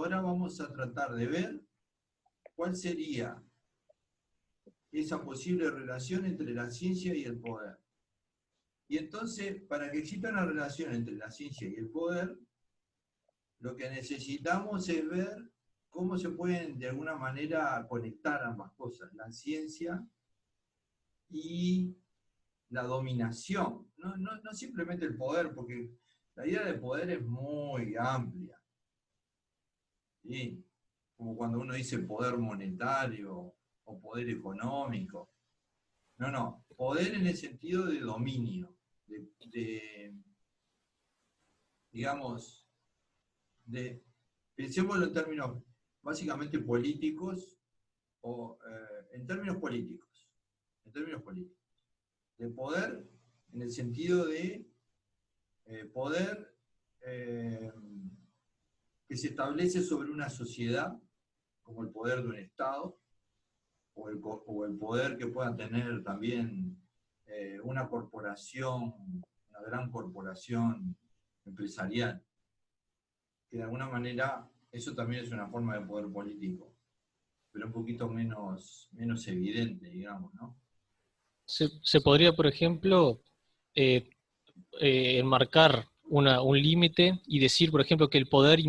Ahora vamos a tratar de ver cuál sería esa posible relación entre la ciencia y el poder. Y entonces, para que exista una relación entre la ciencia y el poder, lo que necesitamos es ver cómo se pueden de alguna manera conectar ambas cosas, la ciencia y la dominación. No simplemente el poder, porque la idea de poder es muy amplia, ¿sí? Como cuando uno dice poder monetario o poder económico. No, poder en el sentido de dominio, digamos, pensémoslo en términos básicamente políticos, o en términos políticos, de poder en el sentido de poder que se establece sobre una sociedad, como el poder de un Estado, o el poder que pueda tener también una corporación, una gran corporación empresarial, que de alguna manera eso también es una forma de poder político, pero un poquito menos evidente, digamos, ¿no? Se podría, por ejemplo, eh, enmarcar un límite y decir, por ejemplo, que el poder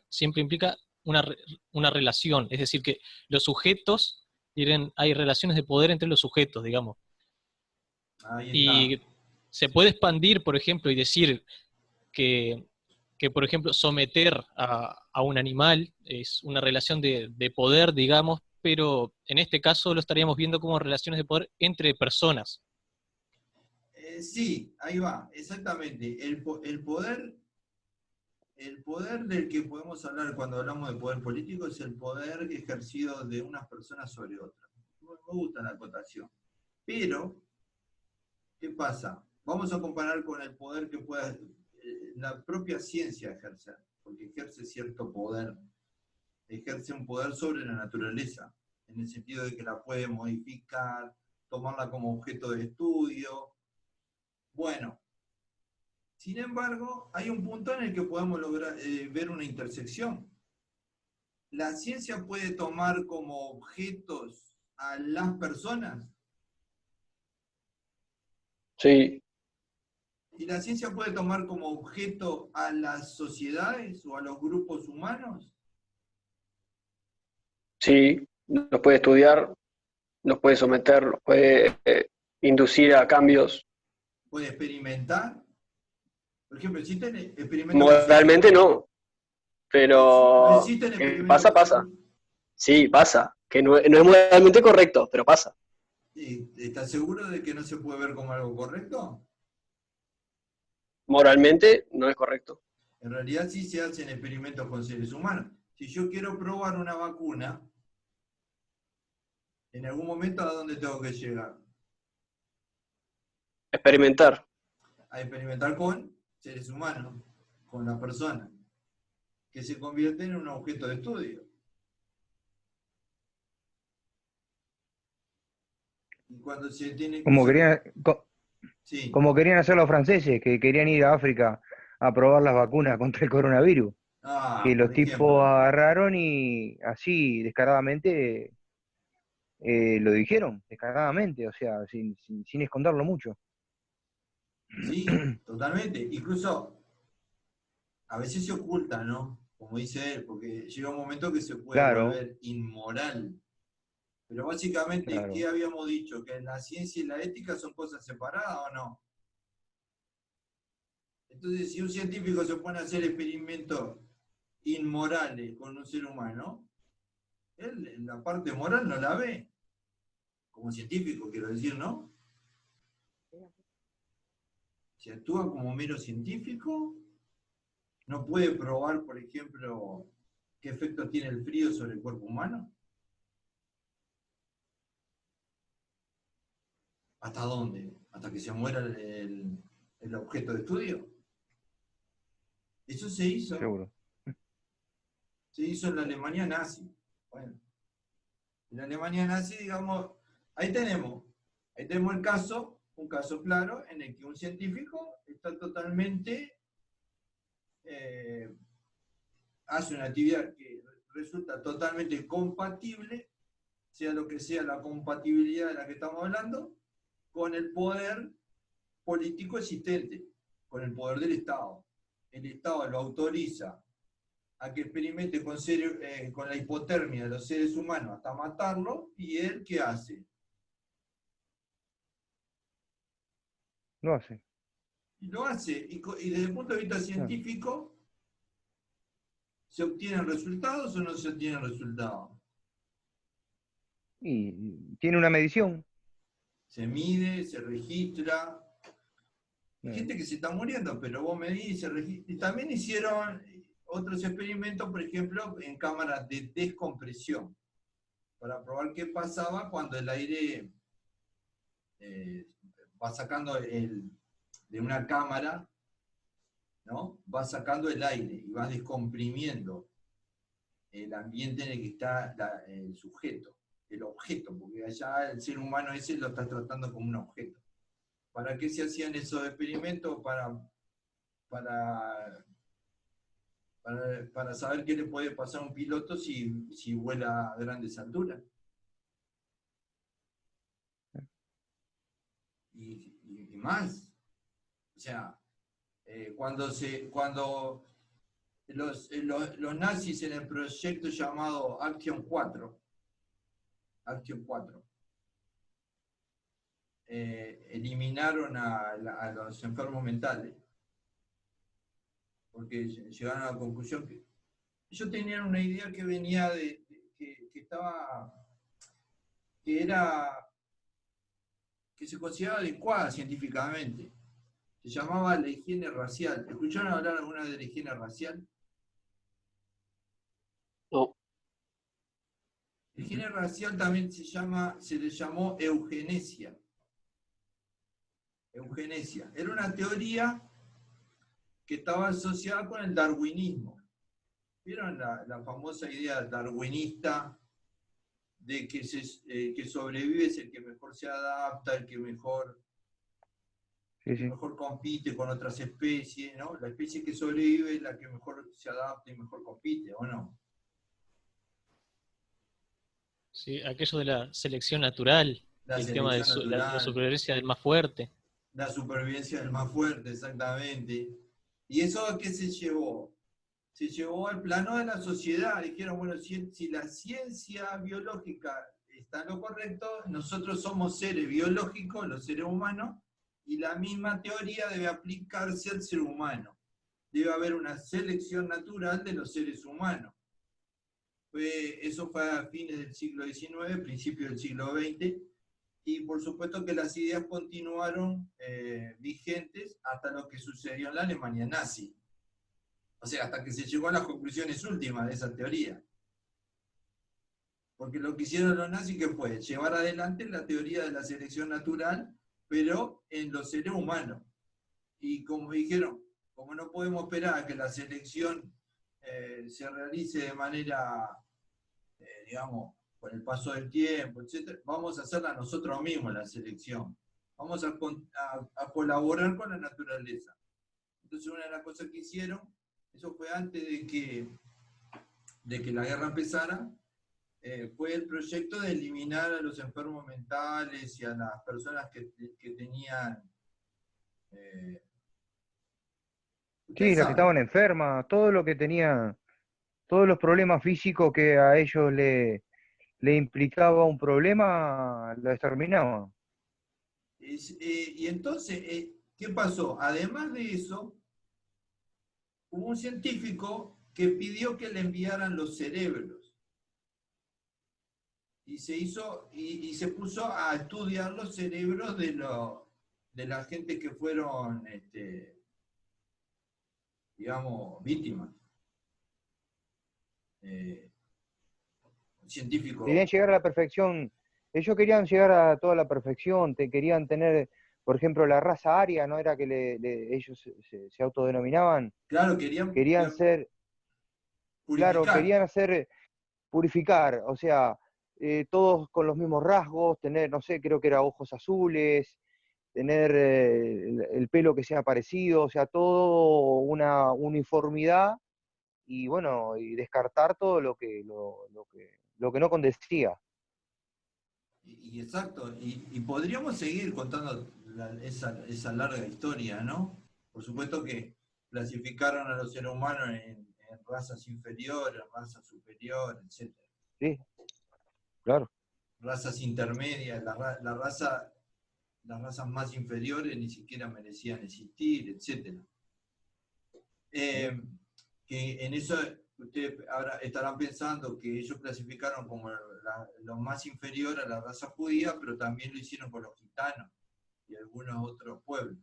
siempre implica una relación, es decir, que los sujetos, hay relaciones de poder entre los sujetos, digamos. Ahí está. Y se puede expandir, por ejemplo, y decir que, por ejemplo, someter a un animal es una relación de poder, digamos, pero en este caso lo estaríamos viendo como relaciones de poder entre personas. Sí, ahí va, exactamente. El poder del que podemos hablar cuando hablamos de poder político es el poder ejercido de unas personas sobre otras. Me gusta la acotación. Pero, ¿qué pasa? Vamos a comparar con el poder que pueda la propia ciencia ejercer, porque ejerce cierto poder, ejerce un poder sobre la naturaleza, en el sentido de que la puede modificar, tomarla como objeto de estudio. Bueno, sin embargo, hay un punto en el que podemos lograr, ver una intersección. ¿La ciencia puede tomar como objetos a las personas? Sí, ¿Y la ciencia puede tomar como objeto a las sociedades o a los grupos humanos? sí, los puede estudiar, los puede someter, los puede inducir a cambios. ¿Puede experimentar? Por ejemplo, ¿existen experimentos con seres Moralmente humanos? no, ¿No pero existen que experimentos pasa, con seres pasa. humanos? Sí, pasa. Que no es moralmente correcto, pero pasa. ¿Estás seguro de que no se puede ver como algo correcto? Moralmente no es correcto. En realidad sí se hacen experimentos con seres humanos. Si yo quiero probar una vacuna, en algún momento ¿a dónde tengo que llegar? Experimentar. A experimentar con seres humanos, con la persona, que se convierten en un objeto de estudio. Y cuando se tiene que Como usar... querían, Sí. como querían hacer los franceses, que querían ir a África a probar las vacunas contra el coronavirus, Ah, que por los tipos ejemplo. agarraron y así descaradamente lo dijeron, descaradamente, o sea, sin esconderlo mucho. Sí, totalmente. Incluso a veces se oculta, ¿no? Como dice él, porque llega un momento que se puede Claro, volver inmoral. Pero básicamente, ¿qué claro. habíamos dicho? ¿Que la ciencia y la ética son cosas separadas o no? Entonces, si un científico se pone a hacer experimentos inmorales con un ser humano, él en la parte moral no la ve, como científico, quiero decir, ¿no? Si actúa como mero científico, no puede probar, por ejemplo, qué efecto tiene el frío sobre el cuerpo humano. ¿Hasta dónde? ¿Hasta que se muera el objeto de estudio? Eso Seguro. se hizo en la Alemania nazi. Bueno, en la Alemania nazi, digamos, ahí tenemos el caso, un caso claro, en el que un científico está totalmente hace una actividad que resulta totalmente compatible, sea lo que sea la compatibilidad de la que estamos hablando, con el poder político existente, con el poder del Estado. El Estado lo autoriza a que experimente con la hipotermia de los seres humanos hasta matarlos, y él, ¿qué hace? Lo hace. Y lo hace, y desde el punto de vista científico, ¿se obtienen resultados o no se obtienen resultados? Y tiene una medición. Se mide, se registra. Hay gente que se está muriendo, pero vos medís, se registra. Y también hicieron otros experimentos, por ejemplo, en cámaras de descompresión, para probar qué pasaba cuando el aire va sacando de una cámara, ¿no? Va sacando el aire y va descomprimiendo el ambiente en el que está el sujeto, el objeto, porque allá el ser humano ese lo está tratando como un objeto. ¿Para qué se hacían esos experimentos? Para saber qué le puede pasar a un piloto si vuela a grandes alturas. Y más. O sea, cuando los nazis en el proyecto llamado Action 4, eliminaron a los enfermos mentales, porque llegaron a la conclusión que ellos tenían una idea que venía que se consideraba adecuada científicamente. Se llamaba la higiene racial. ¿Escucharon hablar alguna vez de la higiene racial? No. La higiene racial también se le llamó eugenesia. Eugenesia. Era una teoría que estaba asociada con el darwinismo. ¿Vieron la famosa idea darwinista de que sobrevive es el que mejor se adapta, el que mejor compite con otras especies, ¿no? La especie que sobrevive es la que mejor se adapta y mejor compite, ¿o no? Sí, aquello de la selección natural, el tema de la supervivencia del más fuerte. La supervivencia del más fuerte, exactamente. ¿Y eso a qué se llevó? Se llevó al plano de la sociedad. Dijeron, bueno, si la ciencia biológica está en lo correcto, nosotros somos seres biológicos, los seres humanos, y la misma teoría debe aplicarse al ser humano. Debe haber una selección natural de los seres humanos. Eso fue a fines del siglo XIX, principios del siglo XX, y por supuesto que las ideas continuaron vigentes hasta lo que sucedió en la Alemania nazi. O sea, hasta que se llegó a las conclusiones últimas de esa teoría. Porque lo que hicieron los nazis, ¿qué fue? Llevar adelante la teoría de la selección natural, pero en los seres humanos. Y como dijeron, como no podemos esperar a que la selección se realice de manera, digamos, con el paso del tiempo, etc., vamos a hacerla nosotros mismos la selección. Vamos a colaborar con la naturaleza. Entonces una de las cosas que hicieron, eso fue antes de que la guerra empezara, fue el proyecto de eliminar a los enfermos mentales y a las personas que tenían... Sí, las que estaban enfermas, todo lo que tenía, todos los problemas físicos que a ellos le implicaba un problema, lo exterminaba. Y entonces, ¿qué pasó? Además de eso, hubo un científico que pidió que le enviaran los cerebros. Y se puso a estudiar los cerebros de la gente que fueron, digamos, víctimas. Científicos. Querían llegar a la perfección. Ellos querían llegar a toda la perfección, querían tener, por ejemplo, la raza aria, ¿no? Era que ellos se autodenominaban. Claro, querían ser... purificar. Claro, querían hacer purificar, o sea, todos con los mismos rasgos, tener, no sé, creo que era ojos azules, tener el pelo que sea parecido, o sea, todo una uniformidad y bueno, y descartar todo lo que no condecía. Y exacto, y podríamos seguir contando esa larga historia, ¿no? Por supuesto que clasificaron a los seres humanos en razas inferiores, razas superiores, etc. Sí, claro. Razas intermedias, las razas más inferiores ni siquiera merecían existir, etc. Que en eso ustedes ahora estarán pensando que ellos clasificaron como lo más inferior a la raza judía, pero también lo hicieron con los gitanos y algunos otros pueblos.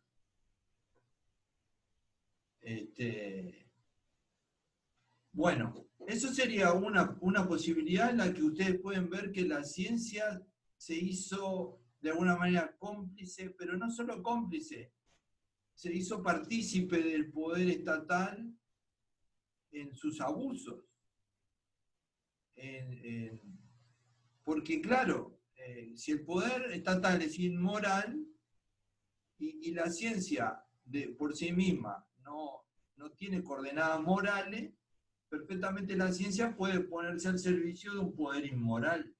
Bueno, eso sería una posibilidad en la que ustedes pueden ver que la ciencia se hizo de alguna manera cómplice, pero no solo cómplice, se hizo partícipe del poder estatal en sus abusos. Porque claro, si el poder estatal es inmoral y la ciencia por sí misma no tiene coordenadas morales, perfectamente la ciencia puede ponerse al servicio de un poder inmoral,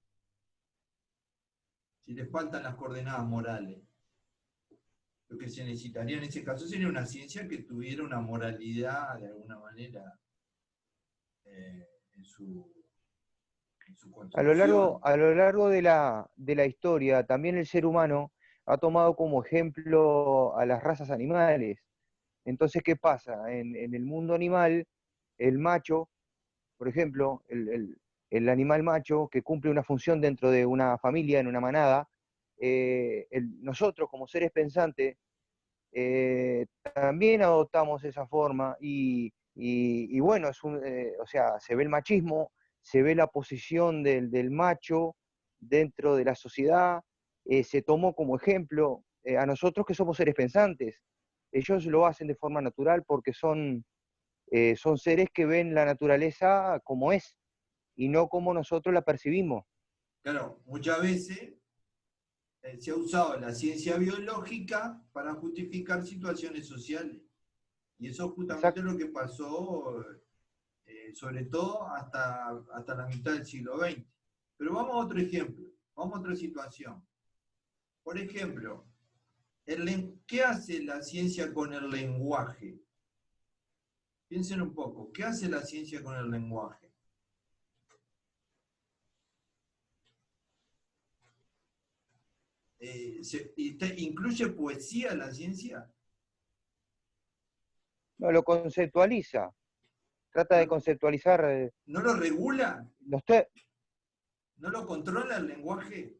si le faltan las coordenadas morales. Lo que se necesitaría en ese caso sería una ciencia que tuviera una moralidad de alguna manera en su construcción. A lo largo de la historia, también el ser humano ha tomado como ejemplo a las razas animales. Entonces, ¿qué pasa? En el mundo animal, el macho, por ejemplo, el animal macho que cumple una función dentro de una familia, en una manada, nosotros como seres pensantes también adoptamos esa forma y bueno, o sea, se ve el machismo, se ve la posición del macho dentro de la sociedad, se tomó como ejemplo a nosotros que somos seres pensantes. Ellos lo hacen de forma natural porque son seres que ven la naturaleza como es y no como nosotros la percibimos. Claro, muchas veces se ha usado la ciencia biológica para justificar situaciones sociales. Y eso es justamente Exacto. lo que pasó, sobre todo hasta la mitad del siglo XX. Pero vamos a otro ejemplo, vamos a otra situación. Por ejemplo, ¿qué hace la ciencia con el lenguaje? Piensen un poco, ¿qué hace la ciencia con el lenguaje? ¿Incluye poesía la ciencia? No, lo conceptualiza, trata de ¿No, conceptualizar no lo regula? los te ¿No lo controla el lenguaje?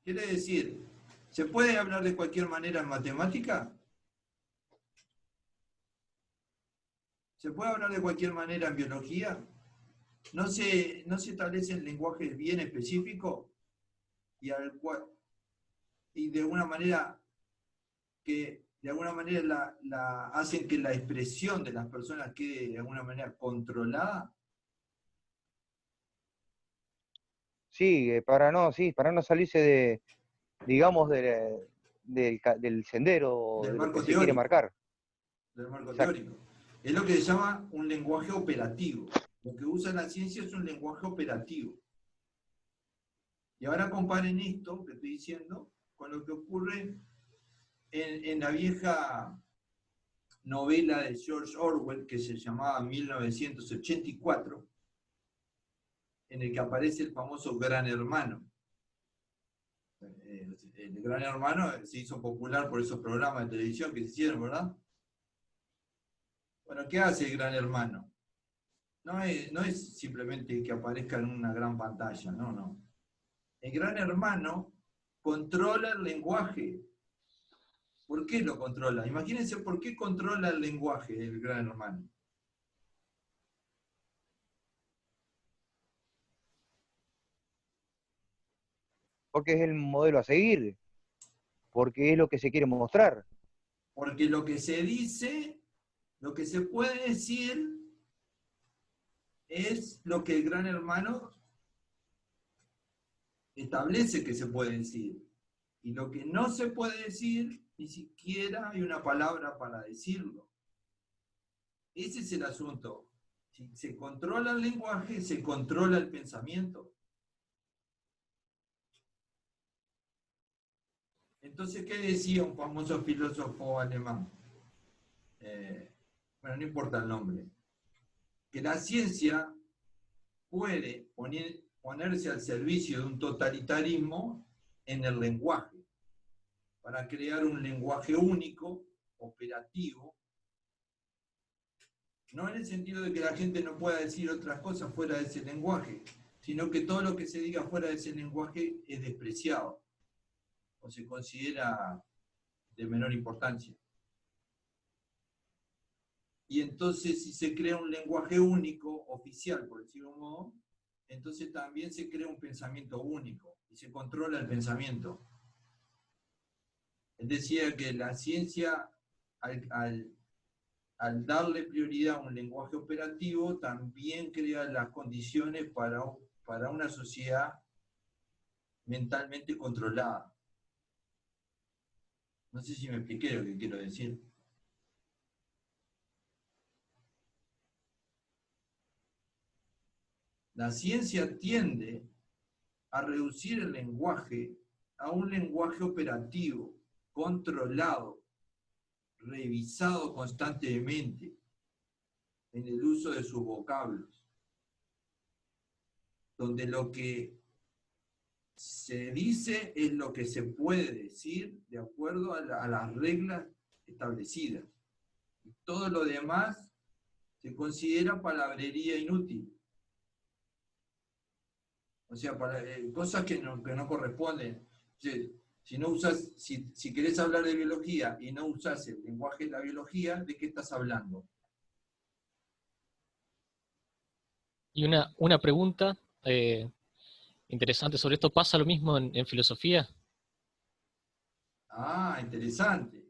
Quiere decir, ¿se puede hablar de cualquier manera en matemática? ¿Se puede hablar de cualquier manera en biología? ¿No se establecen lenguajes bien específicos y de alguna manera que de alguna manera hacen que la expresión de las personas quede de alguna manera controlada? Sí, para no salirse digamos, del sendero o Del de lo que marco se quiere teórico. marcar. Del marco Exacto. teórico. Es lo que se llama un lenguaje operativo. Lo que usa la ciencia es un lenguaje operativo. Y ahora comparen esto que estoy diciendo con lo que ocurre en la vieja novela de George Orwell que se llamaba 1984, en el que aparece el famoso Gran Hermano. El Gran Hermano se hizo popular por esos programas de televisión que se hicieron, ¿verdad? Bueno, ¿qué hace el Gran Hermano? No es simplemente que aparezca en una gran pantalla, no. El Gran Hermano controla el lenguaje. ¿Por qué lo controla? Imagínense por qué controla el lenguaje el Gran Hermano. Porque es el modelo a seguir, porque es lo que se quiere mostrar. Porque lo que se dice, lo que se puede decir, es lo que el Gran Hermano establece que se puede decir. Y lo que no se puede decir, ni siquiera hay una palabra para decirlo. ese es el asunto. Si se controla el lenguaje, se controla el pensamiento. Entonces, ¿qué decía un famoso filósofo alemán? Bueno, no importa el nombre. Que la ciencia puede ponerse al servicio de un totalitarismo en el lenguaje, para crear un lenguaje único, operativo, no en el sentido de que la gente no pueda decir otras cosas fuera de ese lenguaje, sino que todo lo que se diga fuera de ese lenguaje es despreciado o se considera de menor importancia. Y entonces, si se crea un lenguaje único, oficial, por decirlo de un modo, entonces también se crea un pensamiento único y se controla el pensamiento. Él decía que la ciencia, al darle prioridad a un lenguaje operativo, también crea las condiciones para una sociedad mentalmente controlada. No sé si me expliqué lo que quiero decir. La ciencia tiende a reducir el lenguaje a un lenguaje operativo, controlado, revisado constantemente en el uso de sus vocablos, donde lo que se dice es lo que se puede decir de acuerdo a las reglas establecidas. Y todo lo demás se considera palabrería inútil. O sea, cosas que no corresponden. Si querés hablar de biología y no usás el lenguaje de la biología, ¿de qué estás hablando? Y una pregunta interesante sobre esto, ¿pasa lo mismo en filosofía? Ah, interesante.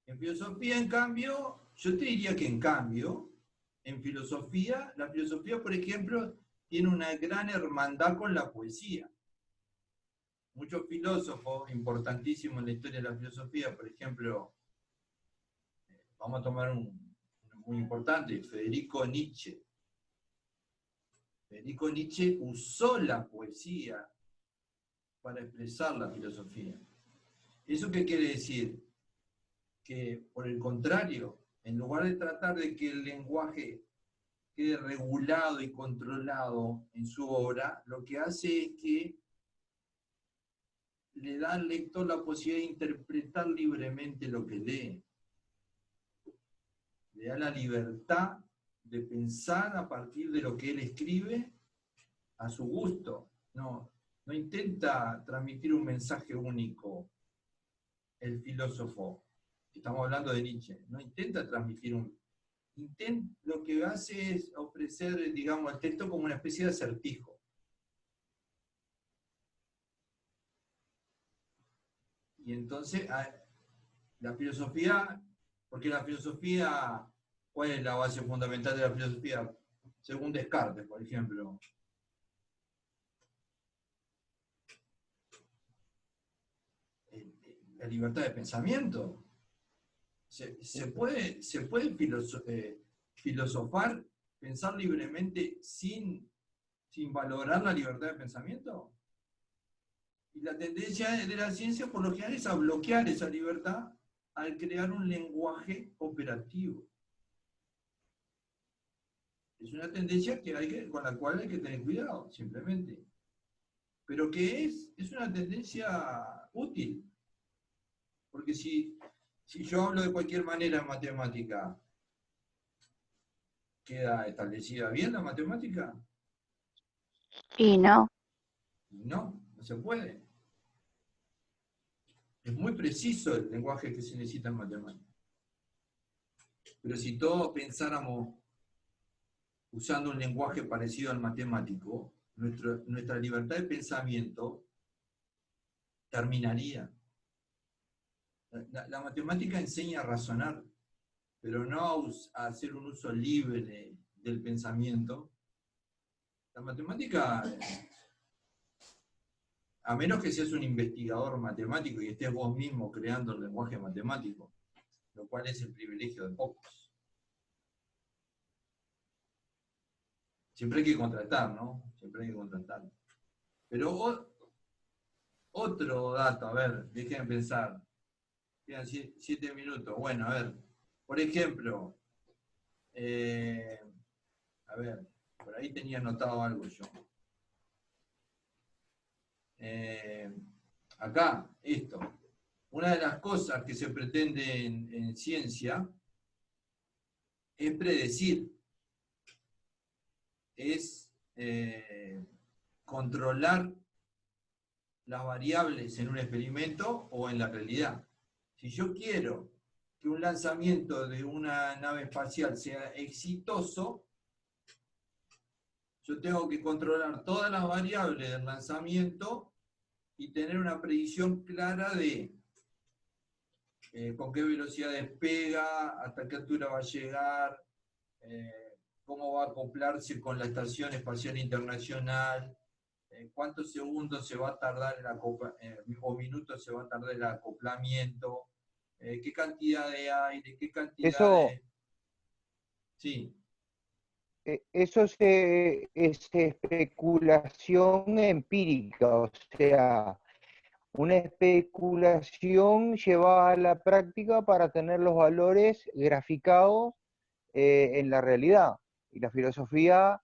En filosofía, en cambio, yo te diría que en cambio, en filosofía, la filosofía, por ejemplo, tiene una gran hermandad con la poesía. Muchos filósofos importantísimos en la historia de la filosofía, por ejemplo, vamos a tomar uno muy importante, Federico Nietzsche. Federico Nietzsche usó la poesía para expresar la filosofía. ¿Eso qué quiere decir? Que, por el contrario, en lugar de tratar de que el lenguaje quede regulado y controlado en su obra, lo que hace es que le da al lector la posibilidad de interpretar libremente lo que lee. Le da la libertad de pensar a partir de lo que él escribe a su gusto. No intenta transmitir un mensaje único, el filósofo. Estamos hablando de Nietzsche. No intenta transmitir lo que hace es ofrecer, digamos, el texto como una especie de acertijo. Y entonces, la filosofía, porque la filosofía, ¿cuál es la base fundamental de la filosofía? Según Descartes, por ejemplo. La libertad de pensamiento. ¿Se puede filosofar, pensar libremente sin valorar la libertad de pensamiento? Y la tendencia de la ciencia por lo general es a bloquear esa libertad al crear un lenguaje operativo. Es una tendencia con la cual hay que tener cuidado, simplemente. Pero que es una tendencia útil. Porque si yo hablo de cualquier manera en matemática, ¿queda establecida bien la matemática? Y no. No se puede. Es muy preciso el lenguaje que se necesita en matemática. Pero si todos pensáramos usando un lenguaje parecido al matemático, nuestra libertad de pensamiento terminaría. La matemática enseña a razonar, pero no a hacer un uso libre del pensamiento. La matemática, a menos que seas un investigador matemático y estés vos mismo creando el lenguaje matemático, lo cual es el privilegio de pocos. siempre hay que contrastar, ¿no? Siempre hay que contrastar. Pero otro dato, a ver, déjenme pensar. Quedan 7 minutos. Bueno, a ver, por ejemplo, a ver, por ahí tenía anotado algo yo. Acá, esto. Una de las cosas que se pretende en ciencia es predecir, es controlar las variables en un experimento o en la realidad. Si yo quiero que un lanzamiento de una nave espacial sea exitoso, yo tengo que controlar todas las variables del lanzamiento y tener una predicción clara de con qué velocidad despega, hasta qué altura va a llegar, cómo va a acoplarse con la Estación Espacial Internacional, cuántos segundos se va a tardar o minutos se va a tardar el acoplamiento, qué cantidad de aire, qué cantidad Eso, de... Sí, eso es especulación empírica, o sea, una especulación llevada a la práctica para tener los valores graficados en la realidad. Y la filosofía,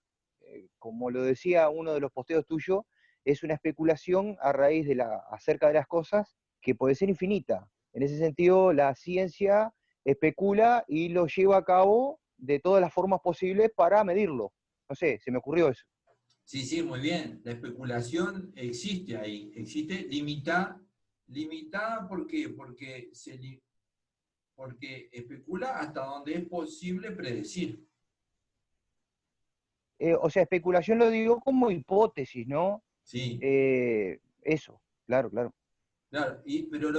como lo decía uno de los posteos tuyos, es una especulación a raíz de acerca de las cosas que puede ser infinita. En ese sentido, la ciencia especula y lo lleva a cabo de todas las formas posibles para medirlo. No sé, se me ocurrió eso. sí, muy bien. La especulación existe ahí, existe limitada ¿por qué? Porque especula hasta donde es posible predecir. O sea, especulación lo digo como hipótesis, ¿no? Sí, Eso, claro, claro. claro. Pero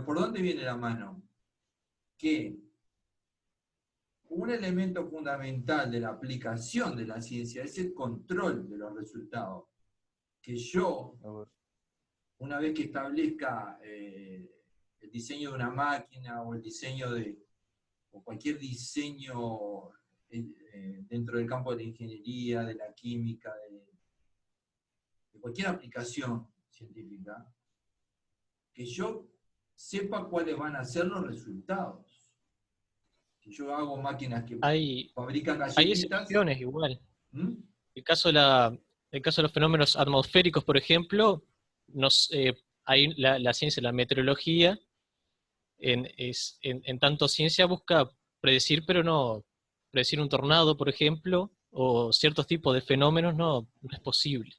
¿por dónde viene la mano? Que un elemento fundamental de la aplicación de la ciencia es el control de los resultados. Que yo, una vez que establezca el diseño de una máquina o el diseño o cualquier diseño dentro del campo de la ingeniería, de la química, de cualquier aplicación científica, que yo sepa cuáles van a ser los resultados. Si yo hago máquinas que fabrican Hay galletitas... excepciones igual. ¿Mm? El caso de los fenómenos atmosféricos, por ejemplo, hay la ciencia, la meteorología, en tanto ciencia busca predecir, pero no predecir un tornado, por ejemplo, o ciertos tipos de fenómenos, no es posible.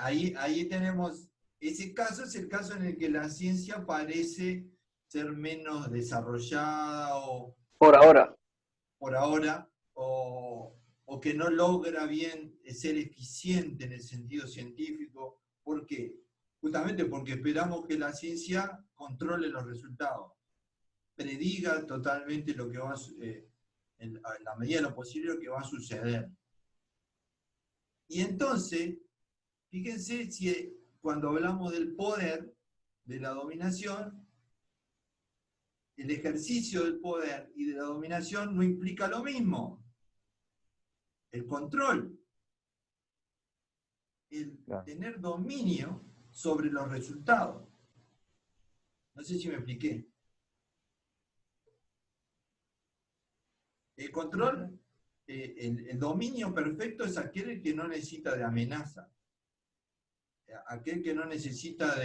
Ahí tenemos, ese caso es el caso en el que la ciencia parece ser menos desarrollada Por ahora. o que no logra bien ser eficiente en el sentido científico. ¿Por qué? Justamente porque esperamos que la ciencia controle los resultados, prediga totalmente lo que va en la medida de lo posible lo que va a suceder. Y entonces, fíjense si cuando hablamos del poder, de la dominación, el ejercicio del poder y de la dominación no implica lo mismo. El control, el tener dominio sobre los resultados. No sé si me expliqué. El control, el dominio perfecto es aquel que no necesita de amenaza. Aquel que no necesita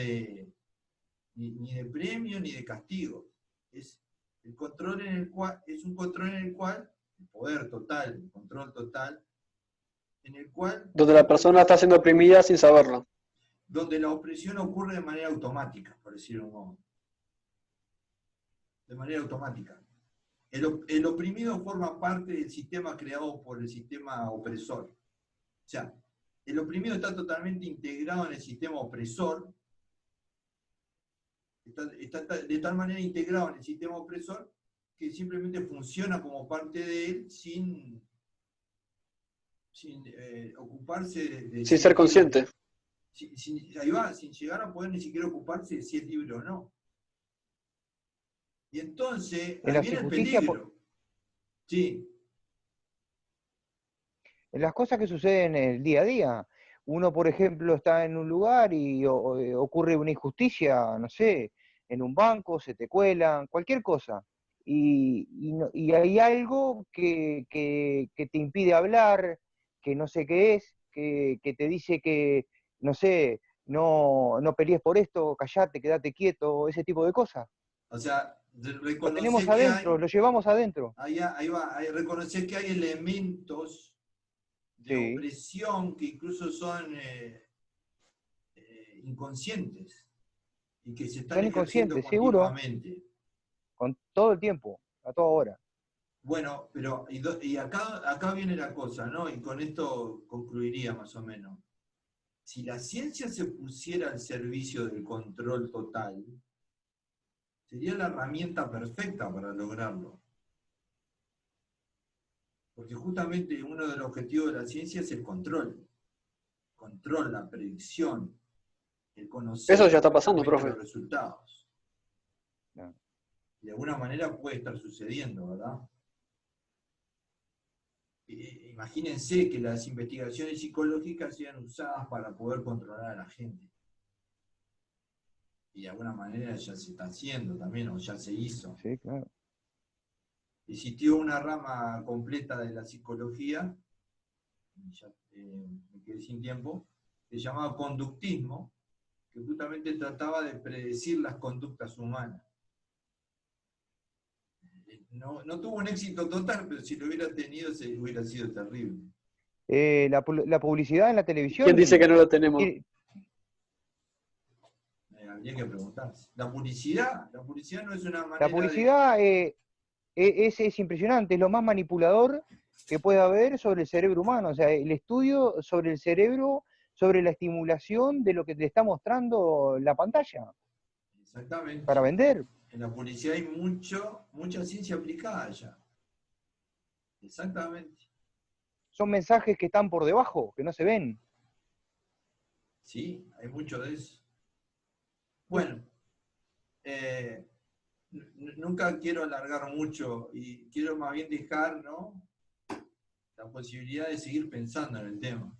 ni de premio ni de castigo. Es un control en el cual, el poder total, el control total, en el cual... Donde la persona está siendo oprimida sin saberlo. Donde la opresión ocurre de manera automática, por decirlo de un modo. De manera automática. El oprimido forma parte del sistema creado por el sistema opresor. O sea, el oprimido está totalmente integrado en el sistema opresor, está de tal manera integrado en el sistema opresor que simplemente funciona como parte de él sin ocuparse de sin ser consciente. Ahí va, sin llegar a poder ni siquiera ocuparse de si es libre o no. Y entonces, ahí viene el peligro. Sí. en las cosas que suceden en el día a día. Uno, por ejemplo, está en un lugar y ocurre una injusticia, no sé, en un banco, se te cuelan, cualquier cosa. Y hay algo que te impide hablar, que no sé qué es, que te dice que, no sé, no pelees por esto, callate, quédate quieto, ese tipo de cosas. O sea, Lo tenemos reconocer que adentro, hay, lo llevamos adentro. ahí va, reconocer que hay elementos de Sí, opresión que incluso son inconscientes y que se están son ejerciendo inconscientes, seguro, continuamente. con todo el tiempo, a toda hora. Bueno, pero y acá viene la cosa, ¿no? Y con esto concluiría más o menos. Si la ciencia se pusiera al servicio del control total, sería la herramienta perfecta para lograrlo. Porque justamente uno de los objetivos de la ciencia es el control. Control, la predicción, el Eso conocer ya está pasando, perfectamente profe. los resultados. No. De alguna manera puede estar sucediendo, ¿verdad? Imagínense que las investigaciones psicológicas sean usadas para poder controlar a la gente. Y de alguna manera ya se está haciendo también, o ya se hizo. Sí, claro. Existió una rama completa de la psicología, ya me quedé sin tiempo, que se llamaba conductismo, que justamente trataba de predecir las conductas humanas. No tuvo un éxito total, pero si lo hubiera tenido, hubiera sido terrible. La publicidad en la ¿Quién dice televisión que no lo tenemos? Habría que preguntarse. La publicidad no es una la manera de... publicidad es impresionante, es lo más manipulador que puede haber sobre el cerebro humano. O sea, el estudio sobre el cerebro, sobre la estimulación de lo que te está mostrando la pantalla Exactamente. para vender. En la publicidad hay mucha ciencia aplicada ya. Exactamente. Son mensajes que están por debajo, que no se ven. Sí, hay mucho de eso. Bueno, nunca quiero alargar mucho y quiero más bien dejar, ¿no?, la posibilidad de seguir pensando en el tema.